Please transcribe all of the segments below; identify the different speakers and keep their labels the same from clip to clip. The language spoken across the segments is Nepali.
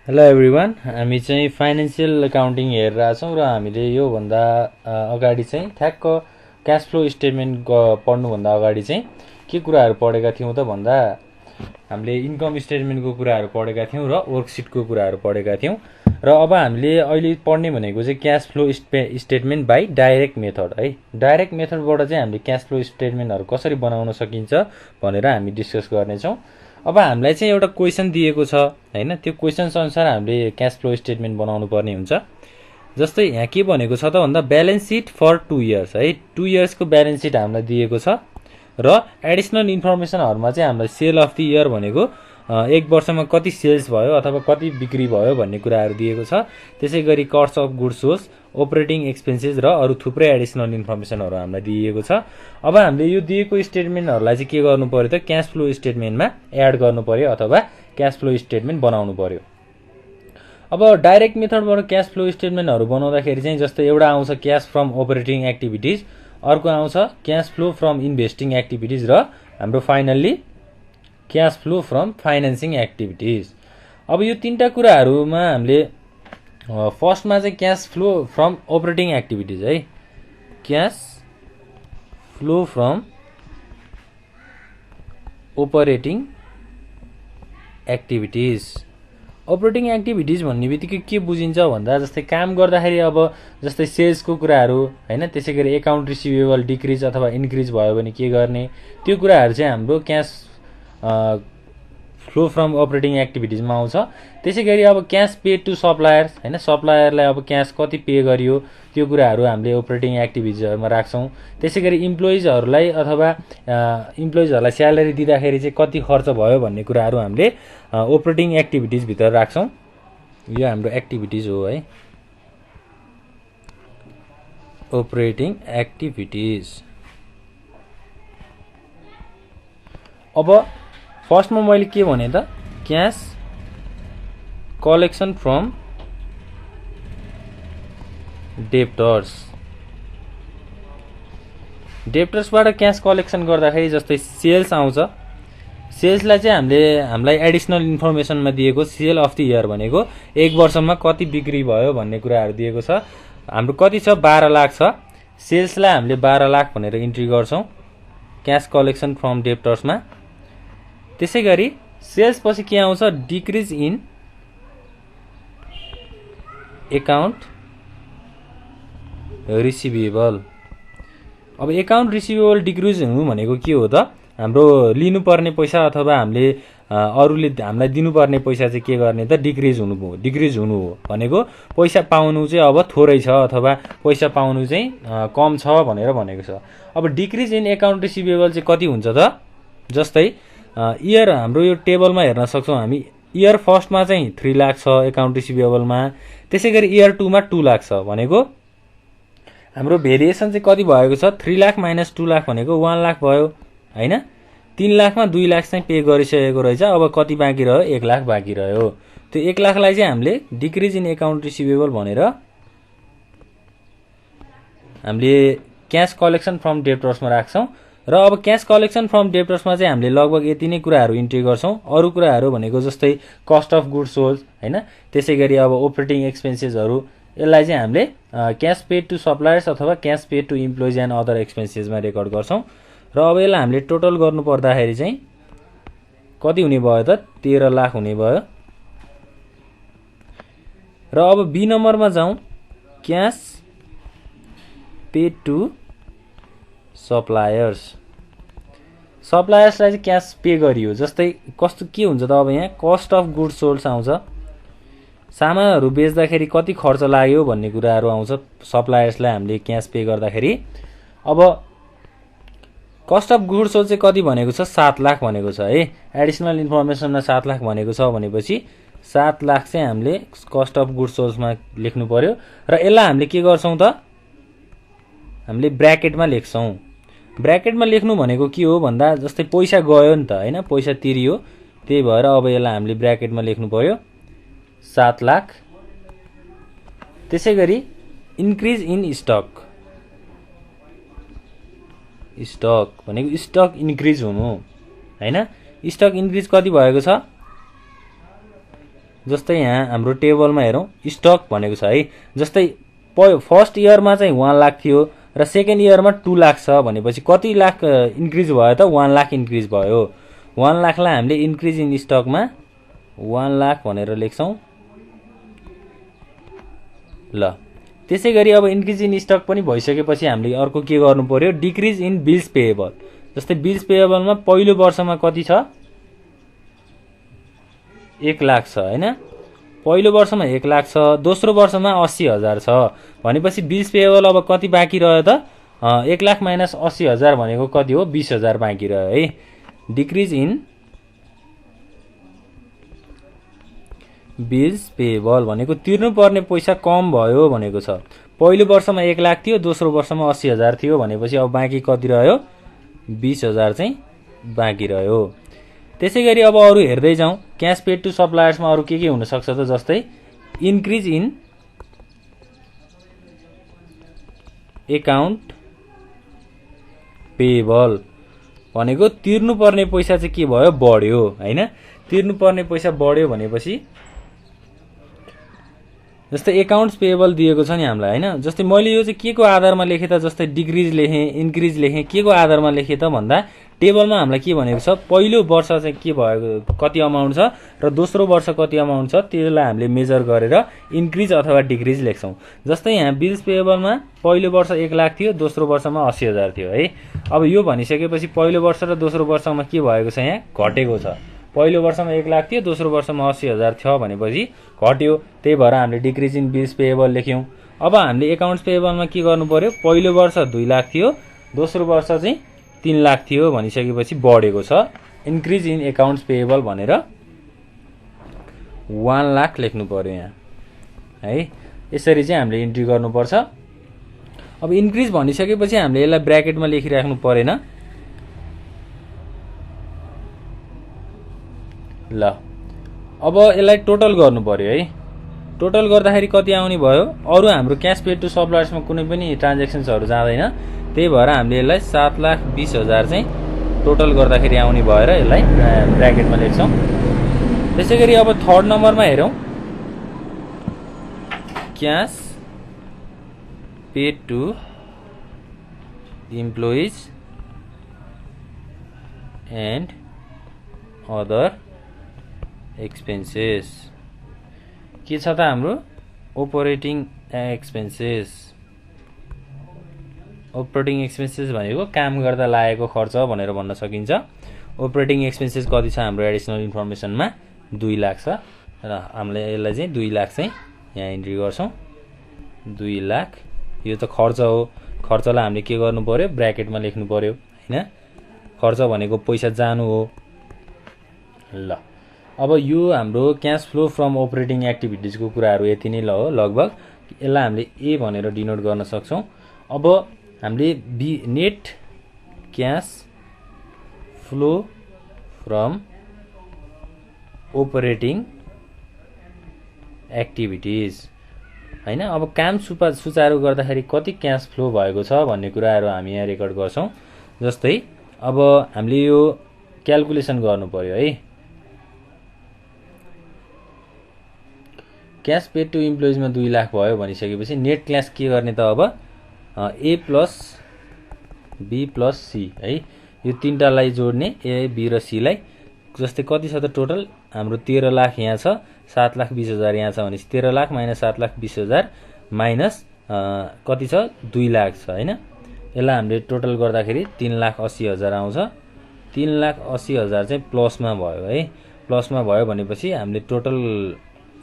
Speaker 1: हेलो एभ्रिवान, हामी चाहिँ फाइनेन्सियल एकाउन्टिङ हेरिरहेको छौँ र हामीले योभन्दा अगाडि चाहिँ ठ्याक्क क्यास फ्लो स्टेटमेन्ट पढ्नुभन्दा अगाडि चाहिँ के कुराहरू पढेका थियौँ त भन्दा हामीले इन्कम स्टेटमेन्टको कुराहरू पढेका थियौँ र वर्कसिटको कुराहरू पढेका थियौँ र अब हामीले अहिले पढ्ने भनेको चाहिँ cash flow statement by direct method है। डाइरेक्ट मेथडबाट चाहिँ हामीले क्यास फ्लो स्टेटमेन्टहरू कसरी बनाउन सकिन्छ भनेर हामी डिस्कस गर्नेछौँ। अब हामीलाई चाहिँ एउटा क्वेसन दिएको छ हैन, त्यो क्वेसन्स अनुसार हामीले क्यास फ्लो स्टेटमेन्ट बनाउनु पर्ने हुन्छ। जस्तै यहाँ के भनेको छ त भन्दा ब्यालेन्स सिट फर 2 इयर्स है, 2 इयर्सको ब्यालेन्स सिट हामीलाई दिएको छ र एडिसनल इन्फर्मेसनहरुमा चाहिँ हामीलाई सेल अफ द इयर भनेको एक वर्षमा कति सेल्स भयो अथवा कति बिक्री भयो भन्ने कुराहरू दिएको छ। त्यसैगरी cost of goods sold, operating expenses र अरु थुप्रै एडिसनल इन्फर्मेसनहरु हामीलाई दिएको छ। अब हामीले यो दिएको स्टेटमेन्टहरुलाई चाहिँ के गर्नु पर्यो त क्याश फ्लो स्टेटमेन्टमा एड गर्नु पर्यो अथवा क्याश फ्लो स्टेटमेन्ट बनाउनु पर्यो। अब डाइरेक्ट मेथडबाट क्याश फ्लो स्टेटमेन्टहरु बनाउँदाखेरि चाहिँ जस्तै एउटा आउँछ क्याश फ्रम अपरेटिङ एक्टिभिटिज, अर्को आउँछ cash flow from investing activities र हाम्रो finally cash flow from financing activities. अब यो तीनटा कुराहरुमा हामीले फर्स्टमा चाहिँ cash flow from operating activities है, cash flow from operating activities. Operating activities भन्ने बित्तिकै के बुझिन्छ भन्दा जस्तै काम गर्दाखेरि अब जस्तै सेल्सको कुराहरू हैन, त्यसैगरी एकाउन्ट रिसिभेबल डिक्रिज अथवा इन्क्रिज भयो भने के गर्ने, त्यो कुराहरू चाहिँ हाम्रो क्याश फ्लो फ्रम अपरेटिङ एक्टिभिटिजमा आउँछ। त्यसैगरी अब क्याश पेड टु सप्लायर्स हैन, सप्लायरलाई अब क्याश कति पे गरियो त्यो कुराहरू हामीले अपरेटिङ एक्टिभिटिजहरुमा राख्छौं। त्यसैगरी इम्प्लोइजहरुलाई अथवा इम्प्लोइजहरुलाई स्यालेरी दिँदाखेरि चाहिँ कति खर्च भयो भन्ने कुराहरू हामीले अपरेटिङ एक्टिभिटिज भित्र राख्छौं। यो हाम्रो एक्टिभिटिज हो है, अपरेटिङ एक्टिभिटिज। अब फर्स्टमा मैले के भने त क्याश कलेक्सन फ्रम डेप्टर्स। डेप्टर्सबाट क्याश कलेक्सन गर्दाखेरि जस्तै सेल्स आउँछ, सेल्सलाई चाहिँ हामीलाई एडिसनल इन्फर्मेसनमा दिएको सेल अफ द इयर भनेको एक वर्षमा कति बिक्री भयो भन्ने कुराहरू दिएको छ। हाम्रो कति छ 12 लाख छ, सेल्सलाई हामीले 12 लाख भनेर इन्ट्री गर्छौं क्याश कलेक्सन फ्रम डेप्टर्समा। त्यसैगरी सेल्स पछि के आउँछ डिक्रिज इन एकाउन्ट रिसिभेबल। अब एकाउन्ट रिसिभेबल डिक्रिज हुनु भनेको के हो त, हाम्रो लिनुपर्ने पैसा अथवा हामीले अरूले हामीलाई दिनुपर्ने पैसा चाहिँ के गर्ने त डिक्रिज हुनु हो भनेको पैसा पाउनु चाहिँ अब थोरै छ अथवा पैसा पाउनु चाहिँ कम छ भनेर भनेको छ। अब डिक्रिज इन एकाउन्ट रिसिभेबल चाहिँ कति हुन्छ त, जस्तै इयर हाम्रो यो टेबलमा हेर्न सक्छौं हामी, इयर फर्स्टमा चाहिँ 3 लाख छ एकाउन्ट रिसिभेबलमा, त्यसैगरी इयर 2 मा 2 लाख छ भनेको हाम्रो भेरिएसन चाहिँ कति भएको छ 3 लाख माइनस 2 लाख भनेको 1 लाख भयो हैन। 3 लाखमा 2 लाख चाहिँ पे गरिसकेको रहेछ, अब कति बाँकी रह्यो 1 लाख बाँकी रह्यो। त्यो 1 लाखलाई चाहिँ हामीले डिक्रिज इन एकाउन्ट रिसिभेबल भनेर हामीले क्याश कलेक्सन फ्रम डेप्टर्समा राख्छौं। र अब क्याश कलेक्सन फ्रम डेप्टर्समा चाहिँ हामीले लगभग यति नै कुराहरू इन्ट्री गर्छौं। अरु कुराहरू भनेको जस्तै कस्ट अफ गुड्स सोल्ड हैन, त्यसैगरी अब अपरेटिङ एक्सपेन्सेसहरु, यसलाई चाहिँ हामीले क्याश पेड टु सप्लायर्स अथवा cash paid to employees and other एक्सपेन्सेसमा रेकर्ड गर्छौं। र अब यसलाई हामीले टोटल गर्नु पर्दाखेरि चाहिँ कति हुने भयो त 13 लाख हुने भयो। र अब बी नम्बरमा जाउँ, क्याश पेड टु सप्लायर्स। सप्लायर्सलाई चाहिँ क्याश पे गरियो, जस्तै कस्तो के हुन्छ त अब यहाँ कस्ट अफ गुड्स सोल्ड आउँछ, सामानहरु बेच्दाखेरि कति खर्च लाग्यो भन्ने कुराहरू आउँछ सप्लायर्सलाई हामीले क्याश पे गर्दाखेरि। अब कस्ट अफ गुड्स सोल्ड चाहिँ कति भनेको छ 7 लाख भनेको छ है, एडिसनल इन्फर्मेसनमा 7 लाख भनेको छ भनेपछि 7 लाख चाहिँ हामीले कस्ट अफ गुड्स सोल्डमा लेख्नु पर्यो। र यसलाई हामीले के गर्छौं त हामीले ब्र्याकेटमा लेख्छौं। ब्र्याकेटमा लेख्नु भनेको के हो भन्दा जस्तै पैसा गयो नि त हैन, पैसा तिरियो, त्यही भएर अब यसलाई हामीले ब्र्याकेटमा लेख्नु पर्यो 7 लाख। त्यसैगरी इन्क्रिज इन स्टक, स्टक भनेको स्टक इन्क्रिज हुनु हैन, स्टक इन्क्रिज कति भएको छ जस्तै यहाँ हाम्रो टेबलमा हेरौँ स्टक भनेको छ है। जस्तै फर्स्ट इयरमा चाहिँ 1 लाख थियो र सेकेन्ड इयरमा 2 लाख छ भनेपछि कति लाख इन्क्रिज भयो त? 1 लाख इन्क्रिज भयो। 1 लाखलाई हामीले इन्क्रिज इन स्टकमा 1 लाख भनेर लेख्छौँ। ल त्यसै गरी अब इन्क्रिज इन स्टक पनि भइसकेपछि हामीले अर्को के गर्नु पर्यो? Decrease in bills payable. जस्तै बिल्स पेएबलमा पहिलो वर्षमा कति छ? 1 लाख छ हैन। पहिलो वर्षमा 1 लाख छ, दोस्रो वर्षमा 80,000 छ भनेपछि बिल्स पेएबल अब कति बाँकी रह्यो त? 1 लाख माइनस 80,000 भनेको कति हो? 20,000 बाँकी रह्यो है। डिक्रिज इन बिल्स पेएबल भनेको तिर्नुपर्ने पैसा कम भयो भनेको छ। पहिलो वर्षमा 1 लाख थियो, दोस्रो वर्षमा 80,000 थियो भनेपछि अब बाँकी कति रह्यो? 20,000 चाहिँ बाँकी रह्यो। त्यसै गरी अब अरू हेर्दै जाउँ। क्यास पेड टु सप्लायर्समा अरू के हुन सक्छ त? जस्तै इन्क्रिज इन एकाउन्ट पेएबल भनेको तिर्नुपर्ने पैसा चाहिँ के भयो? बढ्यो हैन। तिर्नुपर्ने पैसा बढ्यो भनेपछि जस्तै एकाउन्ट्स पेएबल दिएको छ नि हामीलाई हैन। जस्तै मैले यो चाहिँ के को आधारमा लेखेँ त? जस्तै डिक्रिज लेखेँ, इन्क्रिज लेखेँ, के को आधारमा लेखेँ त भन्दा टेबलमा हामीलाई के भनेको छ? पहिलो वर्ष चाहिँ के भएको कति अमाउन्ट छ र दोस्रो वर्ष कति अमाउन्ट छ त्यसलाई हामीले मेजर गरेर इन्क्रिज अथवा डिक्रिज लेख्छौँ। जस्तै यहाँ बिल्स पेएबलमा पहिलो वर्ष 1 लाख थियो, दोस्रो वर्षमा 80,000 थियो है। अब यो भनिसकेपछि पहिलो वर्ष र दोस्रो वर्षमा के भएको छ? यहाँ घटेको छ। पहिलो वर्षमा 1 लाख थियो, दोस्रो वर्षमा 80,000 थियो भनेपछि घट्यो। त्यही भएर हामीले डिक्रिज इन बिल्स पेएबल लेख्यौँ। अब हामीले एकाउन्ट्स पेएबलमा के गर्नु पर्यो? पहिलो वर्ष 2 लाख थियो, दोस्रो वर्ष चाहिँ 3 लाख थियो भनिसकेपछि बढेको छ। इन्क्रिज इन एकाउन्ट्स पेएबल भनेर 1 लाख लेख्नु पर्यो यहाँ है। यसरी चाहिँ हामीले इन्ट्री गर्नुपर्छ। अब इन्क्रिज भनिसकेपछि हामीले यसलाई ब्र्याकेटमा लेखिराख्नु परेन। ल अब यसलाई टोटल गर्नु पर्यो है। टोटल गर्दाखेरि कति आउने भयो? अरू हाम्रो क्यास पेड टु सप्लायर्समा कुनै पनि ट्रान्ज्याक्सन्सहरू जाँदैन। त्यही भएर हामीले यसलाई 7,20,000 चाहिँ टोटल गर्दाखेरि आउने भएर यसलाई ब्र्याकेटमा लेख्छौँ। त्यसै गरी अब थर्ड नम्बरमा हेरौँ। Cash paid to employees and other expenses के छ त? हाम्रो अपरेटिङ एक्सपेन्सेस। अपरेटिङ एक्सपेन्सेस भनेको काम गर्दा लागेको खर्च भनेर भन्न सकिन्छ। अपरेटिङ एक्सपेन्सेस कति छ? हाम्रो एडिसनल इन्फर्मेसनमा 2 लाख छ र हामीले यसलाई चाहिँ 2 लाख चाहिँ यहाँ इन्ट्री गर्छौँ। 2 लाख यो त खर्च हो। खर्चलाई हामीले के गर्नु पर्यो? ब्र्याकेटमा लेख्नु पर्यो हैन। खर्च भनेको पैसा जानु हो। ल अब यो हाम्रो क्यास फ्लो फ्रम अपरेटिङ एक्टिभिटिजको कुराहरू यति नै ल हो लगभग। यसलाई हामीले ए भनेर डिनोट गर्न सक्छौँ। अब हामीले net cash flow from operating activities हैन। अब काम सुचारू गर्दाखेरि कति क्यास फ्लो भएको छ भन्ने कुराहरू हामी यहाँ रेकर्ड गर्छौँ। जस्तै अब हामीले यो क्याल्कुलेसन गर्नु पर्यो है। क्यास पेड टु इम्प्लोइजमा 2 लाख भयो भनिसकेपछि नेट क्यास के गर्ने त? अब ए प्लस बी प्लस सी है। यो तीनटालाई जोड्ने ए, बी र सी लाई। जस्तै कति छ त टोटल? हाम्रो 13 लाख यहाँ छ, 7,20,000 यहाँ छ भनेपछि 13 लाख माइनस 7,20,000 माइनस कति छ? 2 लाख छ हैन। यसलाई हामीले टोटल गर्दाखेरि 3,80,000 आउँछ। 3,80,000 चाहिँ प्लसमा भयो है। प्लसमा भयो भनेपछि हामीले टोटल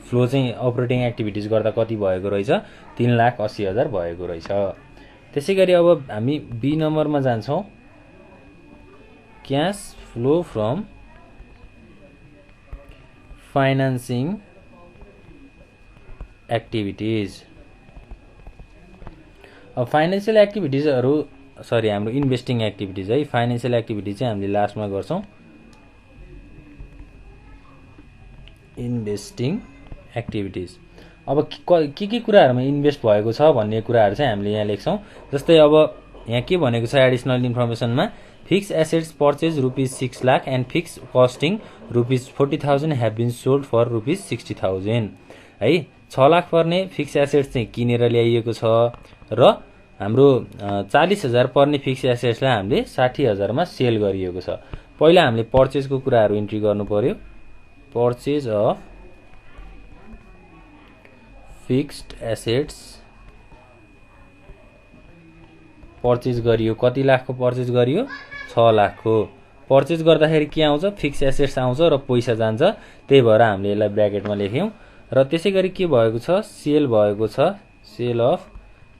Speaker 1: फ्लो चाहिँ अपरेटिङ एक्टिभिटिज गर्दा कति भएको रहेछ? 3,80,000 भएको रहेछ। त्यसै गरी अब हामी बी नम्बरमा जान्छौँ। Cash flow from financing activities. अब फाइनेन्सियल एक्टिभिटिजहरू हाम्रो इन्भेस्टिङ एक्टिभिटिज है। फाइनेन्सियल एक्टिभिटिज चाहिँ हामीले लास्टमा गर्छौँ। Investing activities. अब के कुराहरूमा इन्भेस्ट भएको छ भन्ने कुराहरू चाहिँ हामीले यहाँ लेख्छौँ। जस्तै अब यहाँ के भनेको छ एडिसनल इन्फर्मेसनमा? Fixed assets purchase ₹6 lakh and fixed costing ₹40,000 have been sold for ₹60,000 है। 6 लाख पर्ने फिक्स एसेट्स चाहिँ किनेर ल्याइएको छ र हाम्रो 40,000 पर्ने फिक्स एसेट्सलाई हामीले 60,000 मा सेल गरिएको छ। पहिला हामीले पर्चेजको कुराहरू इन्ट्री गर्नु पर्यो। Purchase of fixed assets purchase गरियो। कति लाखको पर्चेज गरियो? 6 लाखको। पर्चेज गर्दाखेरि के आउँछ? फिक्स एसेट्स आउँछ र पैसा जान्छ, त्यही भएर हामीले यसलाई ब्र्याकेटमा लेख्यौँ। र त्यसै गरी के भएको छ? सेल भएको छ, सेल अफ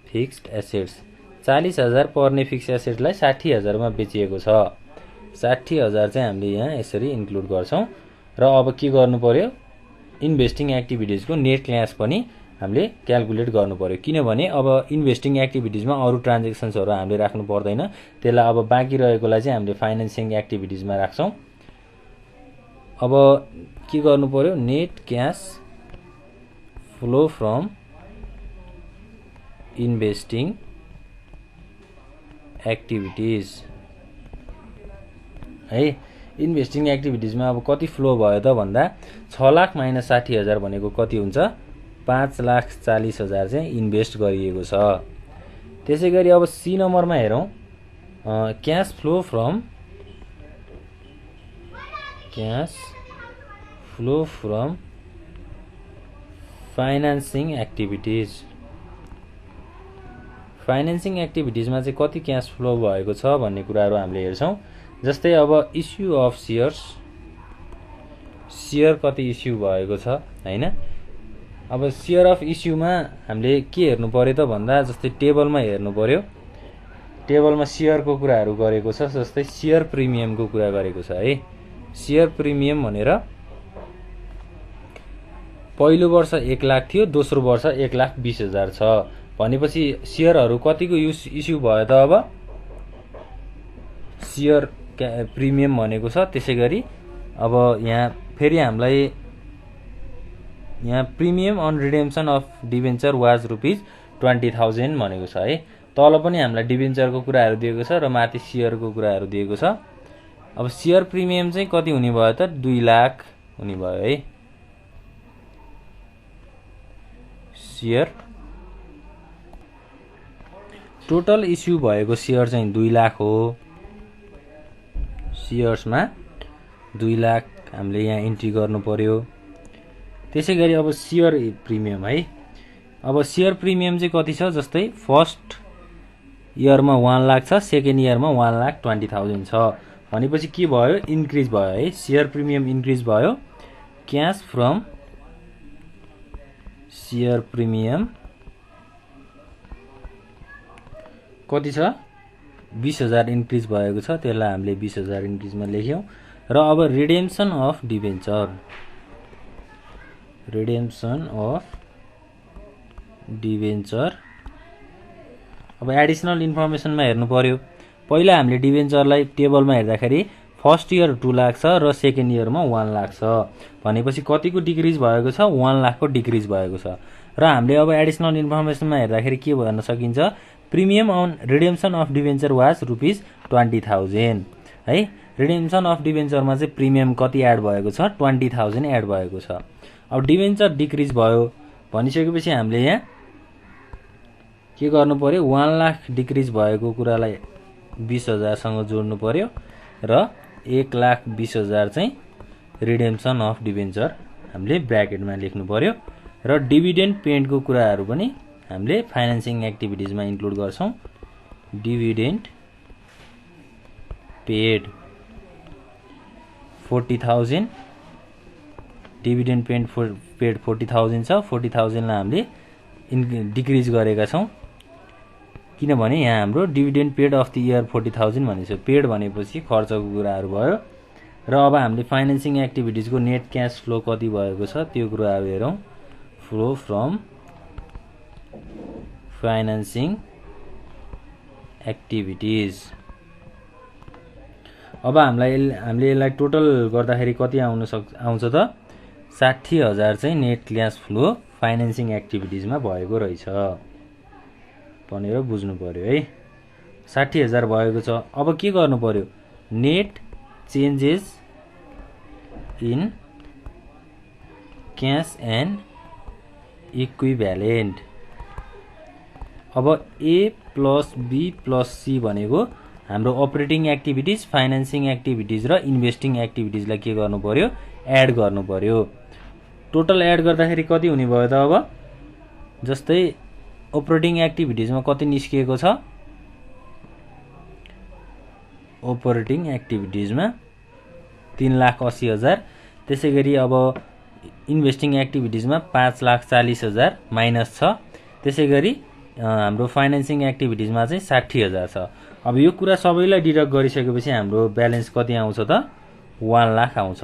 Speaker 1: फिक्स्ड एसेट्स। 40,000 पर्ने फिक्स एसेट्सलाई 60,000 मा बेचिएको छ। 60,000 चाहिँ हामीले यहाँ यसरी इन्क्लुड गर्छौँ। र अब के गर्नु पर्यो? इन्भेस्टिङ एक्टिभिटिजको नेट क्यास पनि हामीले क्याल्कुलेट गर्नु पर्यो, किनभने अब इन्भेस्टिङ एक्टिभिटिजमा अरू ट्रान्जेक्सन्सहरू हामीले राख्नु पर्दैन। त्यसलाई अब बाँकी रहेकोलाई चाहिँ हामीले फाइनेन्सिङ एक्टिभिटिजमा राख्छौँ। अब के गर्नु पर्यो? Net cash flow from investing activities है। इन्भेस्टिङ एक्टिभिटिजमा अब कति फ्लो भयो त भन्दा 6 लाख माइनस 60,000 भनेको कति हुन्छ? 5,40,000 चाहिँ इन्भेस्ट गरिएको छ। त्यसै गरी अब सी नम्बरमा हेरौँ। Cash flow from financing activities. Financing एक्टिभिटिजमा चाहिँ कति क्यास फ्लो भएको छ भन्ने कुराहरू हामीले हेर्छौँ। जस्तै अब इस्यु अफ सेयर कति इस्यु भएको छ हैन। अब सेयर अफ इस्युमा हामीले के हेर्नु पर्यो त भन्दा जस्तै टेबलमा हेर्नु पर्यो। टेबलमा सेयरको कुराहरू गरेको छ, जस्तै सेयर प्रिमियमको कुरा गरेको छ है। सेयर प्रिमियम भनेर पहिलो वर्ष 1 लाख थियो, दोस्रो वर्ष 1,20,000 छ भनेपछि सेयरहरू कतिको इस्यु भयो त? अब सेयर प्रिमियम भनेको छ। त्यसै गरी अब यहाँ फेरि हामीलाई यहाँ premium on redemption of debenture was ₹20,000 भनेको छ है। तल पनि हामीलाई डिभेन्चरको कुराहरू दिएको छ र माथि सेयरको कुराहरू दिएको छ। अब सेयर प्रिमियम चाहिँ कति हुने भयो त? 2 लाख हुने भयो है। सेयर टोटल इस्यु भएको सेयर चाहिँ 2 लाख हो। सेयर्समा 2 लाख हामीले यहाँ इन्ट्री गर्नु पर्यो। त्यसै गरी अब सेयर प्रिमियम है। अब सेयर प्रिमियम चाहिँ कति छ? जस्तै फर्स्ट इयरमा 1 लाख छ, सेकेन्ड इयरमा 1,20,000 छ भनेपछि के भयो? इन्क्रिज भयो है। सेयर प्रिमियम इन्क्रिज भयो। क्यास फ्रम सेयर प्रिमियम कति छ? 20,000 इन्क्रिज भएको छ, त्यसलाई हामीले 20,000 इन्क्रिजमा लेख्यौँ। र अब रिडेम्सन अफ डिभेन्चर अब एडिसनल इन्फर्मेसनमा हेर्नु पर्यो। पहिला हामीले डिभेन्चरलाई टेबलमा हेर्दाखेरि फर्स्ट इयर 2 लाख छ र सेकेन्ड इयरमा 1 लाख छ भनेपछि कतिको डिक्रिज भएको छ? 1 लाखको डिक्रिज भएको छ। र हामीले अब एडिसनल इन्फर्मेसनमा हेर्दाखेरि के भन्न सकिन्छ? Premium on redemption of debenture was ₹20,000 है। रिडेम्सन अफ डिभेन्चरमा चाहिँ प्रिमियम कति एड भएको छ? 20,000 एड भएको छ। अब डिभेन्चर डिक्रिज भयो भनिसकेपछि हामीले यहाँ के गर्नु पर्यो? 1 लाख डिक्रिज भएको कुरालाई 20,000 सँग जोड्नु पर्यो र 1,20,000 चाहिँ रिडेम्सन अफ डिभेन्चर हामीले ब्र्याकेटमा लेख्नु पर्यो। र डिभिडेन्ड पेडको कुराहरू पनि हामीले फाइनेन्सिङ एक्टिभिटिजमा इन्क्लुड गर्छौँ। डिभिडेन्ड पेड 40,000, डिभिडेन्ड पेड 40,000 छ। 40,000 लाई हामीले डिक्रिज गरेका छौँ किनभने यहाँ हाम्रो dividend paid of the year 40,000 भनेको छ। पेड भनेपछि खर्चको कुराहरू भयो। र अब हामीले फाइनेन्सिङ एक्टिभिटिजको नेट क्यास फ्लो कति भएको छ त्यो कुराहरू हेरौँ। Flow from financing activities. अब हामीले यसलाई टोटल गर्दाखेरि कति आउँछ त? 60,000 चाहिँ नेट क्यास फ्लो फाइनेन्सिङ एक्टिभिटिजमा भएको रहेछ भनेर बुझ्नु पर्यो है। 60,000 भएको छ। अब के गर्नु पर्यो, net changes in cash and equivalent. अब ए प्लस बी प्लस सी भनेको हाम्रो अपरेटिङ एक्टिभिटिज, फाइनेन्सिङ एक्टिभिटिज र इन्भेस्टिङ एक्टिभिटिजलाई के गर्नु पर्यो, एड गर्नु पर्यो। टोटल एड गर्दाखेरि कति हुने भयो त, अब जस्तै अपरेटिङ एक्टिभिटिजमा कति निस्किएको छ, अपरेटिङ एक्टिभिटिजमा 3,80,000। त्यसै गरी अब इन्भेस्टिङ एक्टिभिटिजमा 5,40,000 माइनस छ। त्यसै गरी हाम्रो फाइनेन्सिङ एक्टिभिटिजमा चाहिँ 60,000 छ। अब यो कुरा सबैलाई डिडक्ट गरिसकेपछि हाम्रो ब्यालेन्स कति आउँछ त, 1 लाख आउँछ।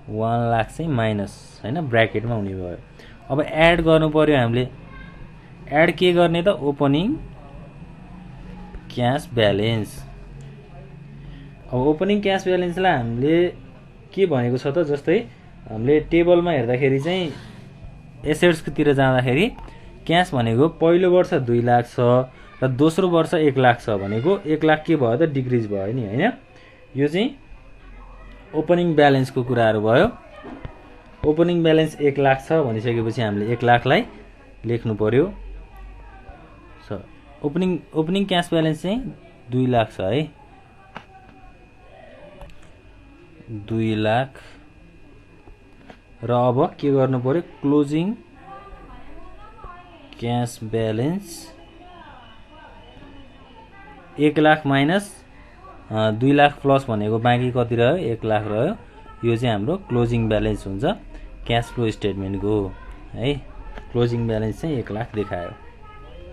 Speaker 1: 1 लाख चाहिँ माइनस हैन, ब्र्याकेटमा हुने भयो। अब एड गर्नु पर्यो हामीले। एड के गर्ने त, ओपनिङ क्यास ब्यालेन्स। अब ओपनिङ क्यास ब्यालेन्सलाई हामीले के भनेको छ त, जस्तै हामीले टेबलमा हेर्दाखेरि चाहिँ एसेट्सतिर जाँदाखेरि क्यास भनेको पहिलो वर्ष 2 लाख छ र दोस्रो वर्ष 1 लाख छ भनेको 1 लाख के भयो त, डिक्रिज भयो नि हैन। यो चाहिँ ओपनिङ ब्यालेन्सको कुराहरू भयो। ओपनिङ ब्यालेन्स 1 लाख छ भनिसकेपछि हामीले 1 लाखलाई लेख्नु पर्यो। ओपनिङ क्यास ब्यालेन्स चाहिँ 2 लाख छ है, 2 लाख। र अब के गर्नु पर्यो, closing cash balance 1 lakh minus 2 lakh plus भनेको बाँकी कति रह्यो, 1 लाख रह्यो। यो चाहिँ हाम्रो क्लोजिङ ब्यालेन्स हुन्छ क्यास फ्लो स्टेटमेन्टको है। क्लोजिङ ब्यालेन्स चाहिँ 1 लाख देखायो।